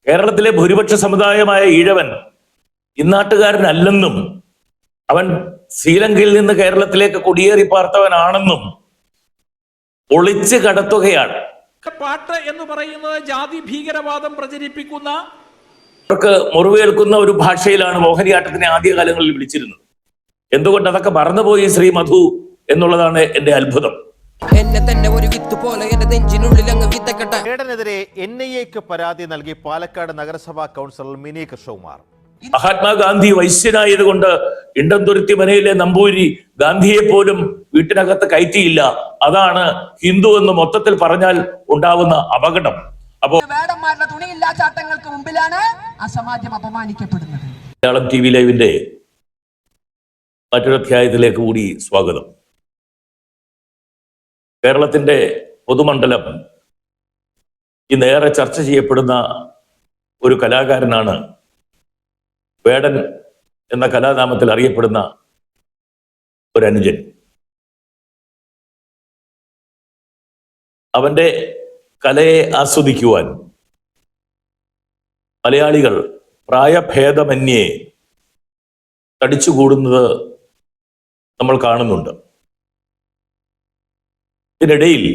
കേരളത്തിലെ ഭൂരിപക്ഷ സമുദായമായ ഈഴവൻ ഇന്നാട്ടുകാരനല്ലെന്നും അവൻ ശ്രീലങ്കയിൽ നിന്ന് കേരളത്തിലേക്ക് കുടിയേറി പാർത്തവനാണെന്നും ഒളിച്ചു കടത്തുകയാണ്. പാട്ട് എന്ന് പറയുന്നത് ജാതി ഭീകരവാദം പ്രചരിപ്പിക്കുന്ന, അവർക്ക് മുറിവേൽക്കുന്ന ഒരു ഭാഷയിലാണ് മോഹിനിയാട്ടത്തിനെ ആദ്യകാലങ്ങളിൽ വിളിച്ചിരുന്നത്. എന്തുകൊണ്ട് അതൊക്കെ മറന്നുപോയി ശ്രീ മധു എന്നുള്ളതാണ് എന്റെ അത്ഭുതം. എന്നെ തന്നെ ഒരു വിത്ത് പോലെ എന്റെ നെഞ്ചിനുള്ളിൽ അങ്ങ് വിത്തക്കട്ടെ. വേടനെതിരെ NIAക്ക് പരാതി നൽകി പാലക്കാട് നഗരസഭാ കൗൺസിലർ മിനി കൃഷ്ണകുമാർ. മഹാത്മാഗാന്ധി വൈശ്യനായതുകൊണ്ട് ഇണ്ടംതുരുത്തി മനയിലെ നമ്പൂരി ഗാന്ധിയെ പോലും വീട്ടിനകത്ത് കയറ്റിയില്ല. അതാണ് ഹിന്ദു എന്ന് മൊത്തത്തിൽ പറഞ്ഞാൽ ഉണ്ടാവുന്ന അപകടം. അപ്പോ വേടന്മാരുടെ തുണിയില്ലാച്ചാട്ടങ്ങൾക്ക് മുമ്പിലാണ് ആ സമാജം അപമാനിക്കപ്പെടുന്നത്. മലയാളം TV ലൈവിന്റെ മറ്റൊരു അധ്യായത്തിലേക്ക് കൂടി സ്വാഗതം. കേരളത്തിന്റെ പൊതുമണ്ഡലം ഇന്നേറെ ചർച്ച ചെയ്യപ്പെടുന്ന ഒരു കലാകാരനാണ് വേടൻ എന്ന കലാനാമത്തിൽ അറിയപ്പെടുന്ന ഒരു അനുജൻ. അവന്റെ കലയെ ആസ്വദിക്കുവാൻ മലയാളികൾ പ്രായഭേദമന്യേ തടിച്ചുകൂടുന്നത് നമ്മൾ കാണുന്നുണ്ട്. ഇതിനിടയിൽ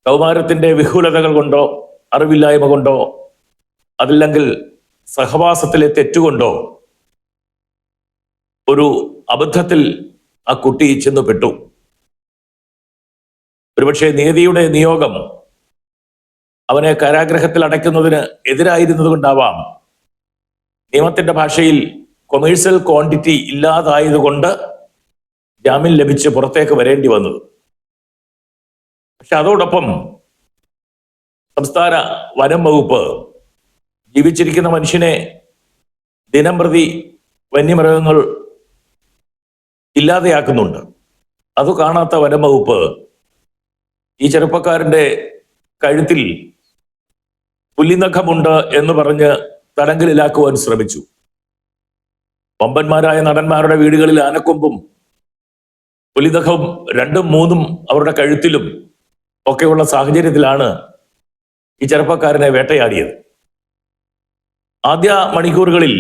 കൗമാരത്തിന്റെ വിഹുലതകൾ കൊണ്ടോ അറിവില്ലായ്മ കൊണ്ടോ അതല്ലെങ്കിൽ സഹവാസത്തിലെ തെറ്റുകൊണ്ടോ ഒരു അബദ്ധത്തിൽ ആ കുട്ടി ചെന്നുപെട്ടു. ഒരുപക്ഷെ നീതിയുടെ നിയോഗം അവനെ കാരാഗ്രഹത്തിൽ അടയ്ക്കുന്നതിന് എതിരായിരുന്നത് കൊണ്ടാവാം നിയമത്തിന്റെ ഭാഷയിൽ കൊമേഴ്സ്യൽ ക്വാണ്ടിറ്റി ഇല്ലാതായതുകൊണ്ട് ജാമ്യം ലഭിച്ച് പുറത്തേക്ക് വരേണ്ടി വന്നത്. പക്ഷെ അതോടൊപ്പം സംസ്ഥാന വനം വകുപ്പ് ജീവിച്ചിരിക്കുന്ന മനുഷ്യനെ ദിനംപ്രതി വന്യമൃഗങ്ങൾ ഇല്ലാതെയാക്കുന്നുണ്ട്. അത് കാണാത്ത വനം വകുപ്പ് ഈ ചെറുപ്പക്കാരന്റെ കഴുത്തിൽ പുലിനഖമുണ്ട് എന്ന് പറഞ്ഞ് തടങ്കലിലാക്കുവാൻ ശ്രമിച്ചു. വമ്പന്മാരായ നടന്മാരുടെ വീടുകളിൽ ആനക്കൊമ്പും പുലിനഖം 2ഉം 3ഉം അവരുടെ കഴുത്തിലും ഒക്കെയുള്ള സാഹചര്യത്തിലാണ് ഈ ചെറുപ്പക്കാരനെ വേട്ടയാടിയത്. ആദ്യ മണിക്കൂറുകളിൽ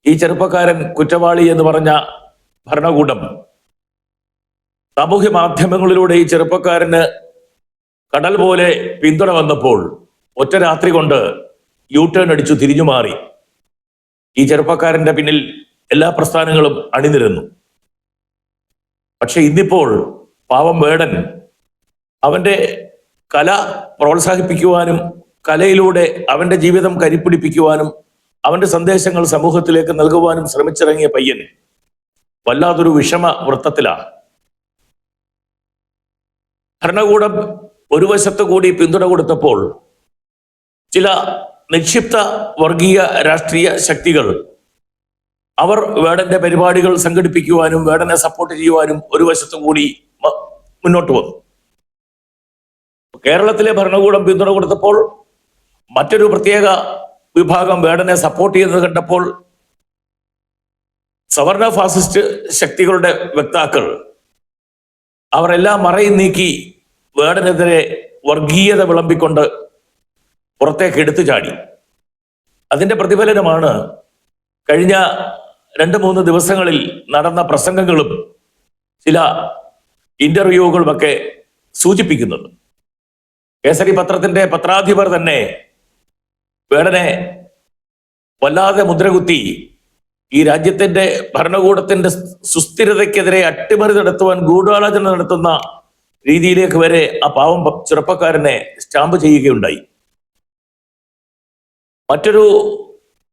ഈ ചെറുപ്പക്കാരൻ കുറ്റവാളി എന്ന് പറഞ്ഞ ഭരണകൂടം സാമൂഹ്യ മാധ്യമങ്ങളിലൂടെ ഈ ചെറുപ്പക്കാരന് കടൽ പോലെ പിന്തുണ വന്നപ്പോൾ ഒറ്റ രാത്രി കൊണ്ട് യൂടേൺ അടിച്ചു തിരിഞ്ഞു മാറി. ഈ ചെറുപ്പക്കാരന്റെ പിന്നിൽ എല്ലാ പ്രസ്ഥാനങ്ങളും അണിനിരന്നു. പക്ഷെ ഇന്നിപ്പോൾ പാവം വേടൻ അവന്റെ കല പ്രോത്സാഹിപ്പിക്കുവാനും കലയിലൂടെ അവന്റെ ജീവിതം കരിപ്പിടിപ്പിക്കുവാനും അവന്റെ സന്ദേശങ്ങൾ സമൂഹത്തിലേക്ക് നൽകുവാനും ശ്രമിച്ചിറങ്ങിയ പയ്യൻ വല്ലാതൊരു വിഷമ വൃത്തത്തിലാണ്. ഭരണകൂടം ഒരു വശത്തു കൂടി പിന്തുണ കൊടുത്തപ്പോൾ ചില നിക്ഷിപ്ത വർഗീയ രാഷ്ട്രീയ ശക്തികൾ അവർ വേടന്റെ പരിപാടികൾ സംഘടിപ്പിക്കുവാനും വേടനെ സപ്പോർട്ട് ചെയ്യുവാനും ഒരു വശത്തു കൂടി മുന്നോട്ട് വന്നു. കേരളത്തിലെ ഭരണകൂടം പിന്തുണ കൊടുത്തപ്പോൾ മറ്റൊരു പ്രത്യേക വിഭാഗം വേടനെ സപ്പോർട്ട് ചെയ്യുന്നത് കണ്ടപ്പോൾ സവർണ ഫാസിസ്റ്റ് ശക്തികളുടെ വക്താക്കൾ അവരെല്ലാം മറയും നീക്കി വേടനെതിരെ വർഗീയത വിളമ്പിക്കൊണ്ട് പുറത്തേക്ക് എടുത്തു ചാടി. അതിന്റെ പ്രതിഫലനമാണ് കഴിഞ്ഞ 2-3 ദിവസങ്ങളിൽ നടന്ന പ്രസംഗങ്ങളും ചില ഇന്റർവ്യൂകളുമൊക്കെ സൂചിപ്പിക്കുന്നത്. കേസരി പത്രത്തിന്റെ പത്രാധിപർ തന്നെ വേടനെ വല്ലാതെ മുദ്രകുത്തി ഈ രാജ്യത്തിന്റെ ഭരണകൂടത്തിന്റെ സുസ്ഥിരതയ്ക്കെതിരെ അട്ടിമറി നടത്തുവാൻ ഗൂഢാലോചന നടത്തുന്ന രീതിയിലേക്ക് വരെ ആ പാവം ചെറുപ്പക്കാരനെ സ്റ്റാമ്പ് ചെയ്യുകയുണ്ടായി. മറ്റൊരു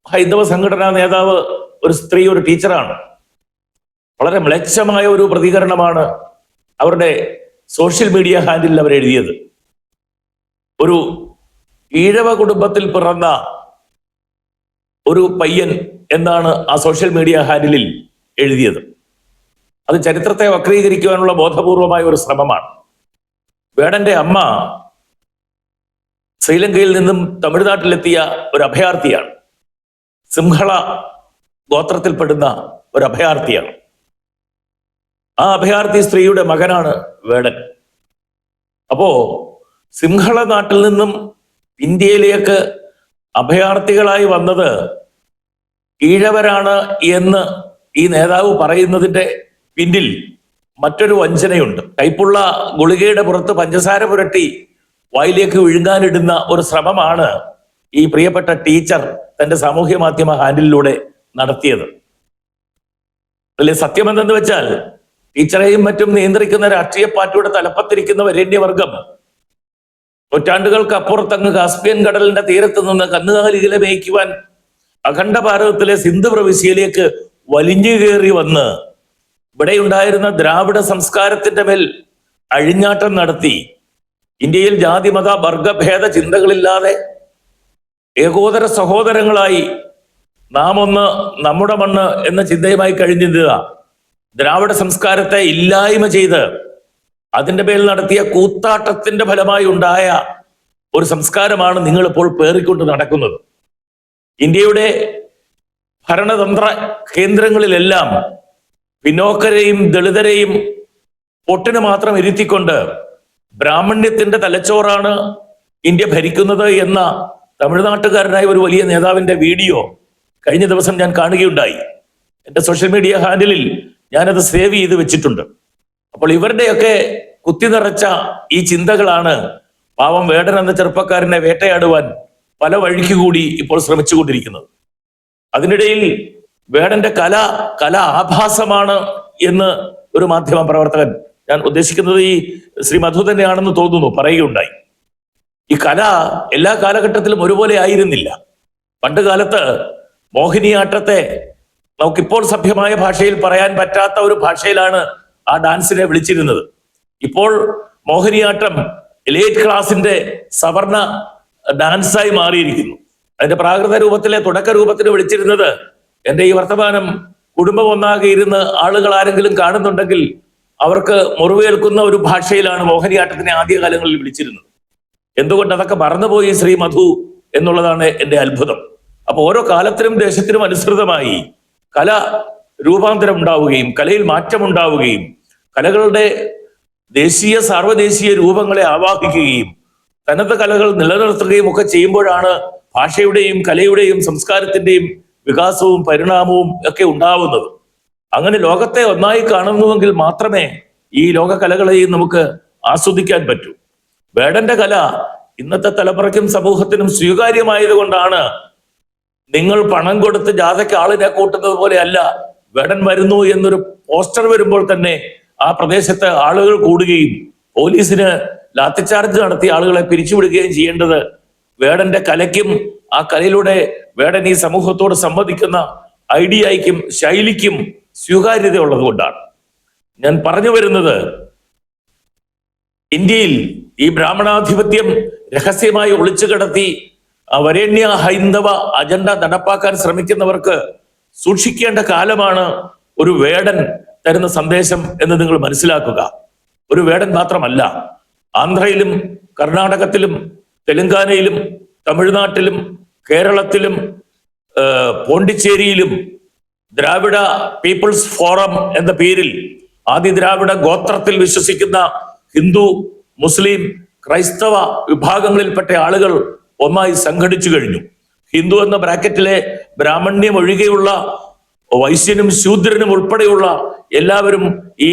ഹൈന്ദവ സംഘടനാ നേതാവ് ഒരു സ്ത്രീ, ഒരു ടീച്ചറാണ്. വളരെ മ്ലേച്ഛമായ ഒരു പ്രതികരണമാണ് അവരുടെ സോഷ്യൽ മീഡിയ ഹാൻഡിൽ അവർ എഴുതിയത്. ഒരു ഈഴവ കുടുംബത്തിൽ പിറന്ന ഒരു പയ്യൻ എന്നാണ് ആ സോഷ്യൽ മീഡിയ ഹാൻഡിലിൽ എഴുതിയത്. അത് ചരിത്രത്തെ വക്രീകരിക്കുവാനുള്ള ബോധപൂർവമായ ഒരു ശ്രമമാണ്. വേടന്റെ അമ്മ ശ്രീലങ്കയിൽ നിന്നും തമിഴ്നാട്ടിലെത്തിയ ഒരു അഭയാർത്ഥിയാണ്. സിംഹള ഗോത്രത്തിൽപ്പെടുന്ന ഒരു അഭയാർത്ഥിയാണ്. ആ അഭയാർത്ഥി സ്ത്രീയുടെ മകനാണ് വേടൻ. അപ്പോ സിംഹള നാട്ടിൽ നിന്നും ഇന്ത്യയിലേക്ക് അഭയാർത്ഥികളായി വന്നത് ഈഴവരാണ് എന്ന് ഈ നേതാവ് പറയുന്നതിന്റെ പിന്നിൽ മറ്റൊരു വഞ്ചനയുണ്ട്. കൈപ്പുള്ള ഗുളികയുടെ പുറത്ത് പഞ്ചസാര പുരട്ടി വായിലേക്ക് വിഴുങ്ങാനിടുന്ന ഒരു ശ്രമമാണ് ഈ പ്രിയപ്പെട്ട ടീച്ചർ തന്റെ സാമൂഹ്യ മാധ്യമ ഹാൻഡിലൂടെ നടത്തിയത്. അതിലെ സത്യമെന്തെന്ന് വെച്ചാൽ ടീച്ചറെയും മറ്റും നിയന്ത്രിക്കുന്ന രാഷ്ട്രീയ പാർട്ടിയുടെ തലപ്പത്തിരിക്കുന്ന വരേണ്യവർഗം നൂറ്റാണ്ടുകൾക്ക് അപ്പുറത്തങ്ങ് കാസ്പിയൻ കടലിന്റെ തീരത്ത് നിന്ന് കന്നുകാലികളെ മേയ്ക്കുവാൻ അഖണ്ഡ ഭാരതത്തിലെ സിന്ധു പ്രവിശ്യയിലേക്ക് വലിഞ്ഞു കയറി വന്ന് ഇവിടെയുണ്ടായിരുന്ന ദ്രാവിഡ സംസ്കാരത്തിന്റെ മേൽ അഴിഞ്ഞാട്ടം നടത്തി ഇന്ത്യയിൽ ജാതിമത വർഗഭേദ ചിന്തകളില്ലാതെ ഏകോദര സഹോദരങ്ങളായി നാം ഒന്ന് നമ്മുടെ മണ്ണ് എന്ന ചിന്തയുമായി കഴിഞ്ഞിരുക ദ്രാവിഡ സംസ്കാരത്തെ ഇല്ലായ്മ ചെയ്ത് അതിന്റെ മേൽ നടത്തിയ കൂത്താട്ടത്തിന്റെ ഫലമായി ഉണ്ടായ ഒരു സംസ്കാരമാണ് നിങ്ങൾ ഇപ്പോൾ പേറിക്കൊണ്ട് നടക്കുന്നത്. ഇന്ത്യയുടെ ഭരണതന്ത്ര കേന്ദ്രങ്ങളിലെല്ലാം പിന്നോക്കരെയും ദളിതരെയും പൊട്ടിന് മാത്രം ഇരുത്തിക്കൊണ്ട് ബ്രാഹ്മണ്യത്തിന്റെ തലച്ചോറാണ് ഇന്ത്യ ഭരിക്കുന്നത് എന്ന തമിഴ്നാട്ടുകാരനായ ഒരു വലിയ നേതാവിന്റെ വീഡിയോ കഴിഞ്ഞ ദിവസം ഞാൻ കാണുകയുണ്ടായി. എന്റെ സോഷ്യൽ മീഡിയ ഹാൻഡിലിൽ ഞാനത് സേവ് ചെയ്ത് വെച്ചിട്ടുണ്ട്. അപ്പോൾ ഇവരുടെയൊക്കെ കുത്തി നിറച്ച ഈ ചിന്തകളാണ് പാവം വേടൻ എന്ന ചെറുപ്പക്കാരനെ വേട്ടയാടുവാൻ പല വഴിക്ക് കൂടി ഇപ്പോൾ ശ്രമിച്ചുകൊണ്ടിരിക്കുന്നത്. അതിനിടയിൽ വേടന്റെ കല ആഭാസമാണ് എന്ന് ഒരു മാധ്യമ പ്രവർത്തകൻ, ഞാൻ ഉദ്ദേശിക്കുന്നത് ഈ ശ്രീ മധു തന്നെയാണെന്ന് തോന്നുന്നു, പറയുകയുണ്ടായി. ഈ കല എല്ലാ കാലഘട്ടത്തിലും ഒരുപോലെ ആയിരുന്നില്ല. പണ്ട് കാലത്ത് മോഹിനിയാട്ടത്തെ നമുക്കിപ്പോൾ സഭ്യമായ ഭാഷയിൽ പറയാൻ പറ്റാത്ത ഒരു ഭാഷയിലാണ് ആ ഡാൻസിനെ വിളിച്ചിരുന്നത്. ഇപ്പോൾ മോഹിനിയാട്ടം എലൈറ്റ് ക്ലാസിന്റെ സവർണ ഡാൻസായി മാറിയിരിക്കുന്നു. അതിന്റെ പ്രാകൃത രൂപത്തിലെ തുടക്ക രൂപത്തിന് വിളിച്ചിരുന്നത്, എന്റെ ഈ വർത്തമാനം കുടുംബം ഒന്നാകെ ഇരുന്ന് ആളുകൾ ആരെങ്കിലും കാണുന്നുണ്ടെങ്കിൽ അവർക്ക് മുറിവേൽക്കുന്ന ഒരു ഭാഷയിലാണ് മോഹിനിയാട്ടത്തിനെ ആദ്യകാലങ്ങളിൽ വിളിച്ചിരുന്നത്. എന്തുകൊണ്ട് അതൊക്കെ മറന്നുപോയി ശ്രീ മധു എന്നുള്ളതാണ് എന്റെ അത്ഭുതം. അപ്പൊ ഓരോ കാലത്തിനും ദേശത്തിനും അനുസൃതമായി കല രൂപാന്തരം ഉണ്ടാവുകയും കലയിൽ മാറ്റം ഉണ്ടാവുകയും കലകളുടെ ദേശീയ സാർവദേശീയ രൂപങ്ങളെ ആവാഹിക്കുകയും തനത് കലകൾ നിലനിർത്തുകയും ഒക്കെ ചെയ്യുമ്പോഴാണ് ഭാഷയുടെയും കലയുടെയും സംസ്കാരത്തിന്റെയും വികാസവും പരിണാമവും ഒക്കെ ഉണ്ടാവുന്നത്. അങ്ങനെ ലോകത്തെ ഒന്നായി കാണുന്നുവെങ്കിൽ മാത്രമേ ഈ ലോക കലകളെയും നമുക്ക് ആസ്വദിക്കാൻ പറ്റൂ. വേടന്റെ കല ഇന്നത്തെ തലമുറയ്ക്കും സമൂഹത്തിനും സ്വീകാര്യമായത് കൊണ്ടാണ് നിങ്ങൾ പണം കൊടുത്ത് ജാഥയ്ക്ക് ആളിനെ കൂട്ടുന്നത് പോലെയല്ല, വേടൻ വരുന്നു എന്നൊരു പോസ്റ്റർ വരുമ്പോൾ തന്നെ ആ പ്രദേശത്ത് ആളുകൾ കൂടുകയും പോലീസിന് ലാത്തിച്ചാർജ് നടത്തി ആളുകളെ പിരിച്ചുവിടുകയും ചെയ്യേണ്ടത് വേടന്റെ കലയ്ക്കും ആ കലയിലൂടെ വേടൻ ഈ സമൂഹത്തോട് സംവദിക്കുന്ന ഐഡിയയ്ക്കും ശൈലിക്കും സ്വീകാര്യത ഉള്ളത് കൊണ്ടാണ്. ഞാൻ പറഞ്ഞു വരുന്നത്, ഇന്ത്യയിൽ ഈ ബ്രാഹ്മണാധിപത്യം രഹസ്യമായി ഒളിച്ചു കിടത്തി വരേണ്യ ഹൈന്ദവ അജണ്ട നടപ്പാക്കാൻ ശ്രമിക്കുന്നവർക്ക് സൂക്ഷിക്കേണ്ട കാലമാണ് ഒരു വേടൻ തരുന്ന സന്ദേശം എന്ന് നിങ്ങൾ മനസ്സിലാക്കുക. ഒരു വേടൻ മാത്രമല്ല, ആന്ധ്രയിലും കർണാടകത്തിലും തെലങ്കാനയിലും തമിഴ്നാട്ടിലും കേരളത്തിലും പോണ്ടിച്ചേരിയിലും ദ്രാവിഡ പീപ്പിൾസ് ഫോറം എന്ന പേരിൽ ആദി ദ്രാവിഡ ഗോത്രത്തിൽ വിശ്വസിക്കുന്ന ഹിന്ദു, മുസ്ലിം, ക്രൈസ്തവ വിഭാഗങ്ങളിൽപ്പെട്ട ആളുകൾ ഒന്നായി സംഘടിച്ചു കഴിഞ്ഞു. ഹിന്ദു എന്ന ബ്രാക്കറ്റിലെ ബ്രാഹ്മണ്യം ഒഴികെയുള്ള വൈശ്യനും ശൂദ്രനും ഉൾപ്പെടെയുള്ള എല്ലാവരും ഈ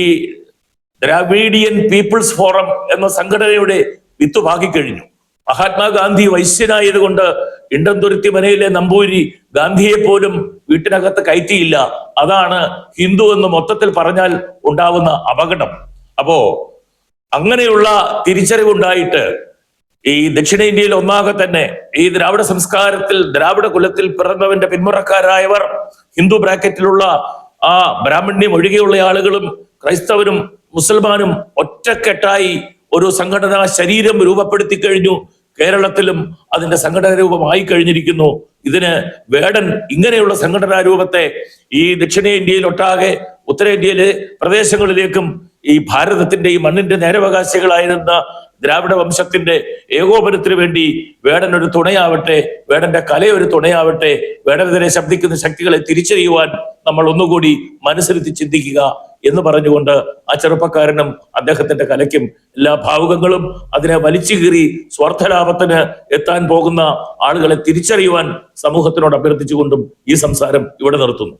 ദ്രാവിഡിയൻ പീപ്പിൾസ് ഫോറം എന്ന സംഘടനയുടെ വിത്ത് പാകിക്കഴിഞ്ഞു. മഹാത്മാഗാന്ധി വൈശ്യനായതുകൊണ്ട് ഇണ്ടംതുരുത്തി മനയിലെ നമ്പൂരി ഗാന്ധിയെ പോലും വീട്ടിനകത്ത് കയറ്റിയില്ല. അതാണ് ഹിന്ദു എന്ന് മൊത്തത്തിൽ പറഞ്ഞാൽ ഉണ്ടാവുന്ന അപകടം. അപ്പോ അങ്ങനെയുള്ള തിരിച്ചറിവുണ്ടായിട്ട് ഈ ദക്ഷിണേന്ത്യയിൽ ഒന്നാകെ തന്നെ ഈ ദ്രാവിഡ സംസ്കാരത്തിൽ ദ്രാവിഡ കുലത്തിൽ പിറന്നവന്റെ പിന്മുറക്കാരായവർ ഹിന്ദു ബ്രാക്കറ്റിലുള്ള ആ ബ്രാഹ്മണ്യം ഒഴികെയുള്ള ആളുകളും ക്രൈസ്തവരും മുസൽമാനും ഒറ്റക്കെട്ടായി ഒരു സംഘടനാ ശരീരം രൂപപ്പെടുത്തി കഴിഞ്ഞു. കേരളത്തിലും അതിന്റെ സംഘടനാ രൂപമായി കഴിഞ്ഞിരിക്കുന്നു. ഇതിന് വേടൻ ഇങ്ങനെയുള്ള സംഘടനാ രൂപത്തെ ഈ ദക്ഷിണേന്ത്യയിൽ ഒട്ടാകെ ഉത്തരേന്ത്യയിലെ പ്രദേശങ്ങളിലേക്കും ഈ ഭാരതത്തിന്റെ ഈ മണ്ണിന്റെ നേരവകാശികളായിരുന്ന ദ്രാവിഡ വംശത്തിന്റെ ഏകോപനത്തിന് വേണ്ടി വേടൻ ഒരു തുണയാവട്ടെ, വേടന്റെ കലയൊരു തുണയാവട്ടെ. വേടനെതിരെ ശബ്ദിക്കുന്ന ശക്തികളെ തിരിച്ചറിയുവാൻ നമ്മൾ ഒന്നുകൂടി മനസ്സിരുത്തി ചിന്തിക്കുക എന്ന് പറഞ്ഞുകൊണ്ട് ആ ചെറുപ്പക്കാരനും അദ്ദേഹത്തിന്റെ കലയ്ക്കും എല്ലാ ഭാവുകങ്ങളും. അതിനെ വലിച്ചു കീറി സ്വാർത്ഥലാഭത്തിന് എത്താൻ പോകുന്ന ആളുകളെ തിരിച്ചറിയുവാൻ സമൂഹത്തിനോട് അഭ്യർത്ഥിച്ചുകൊണ്ടും ഈ സംസാരം ഇവിടെ നിർത്തുന്നു.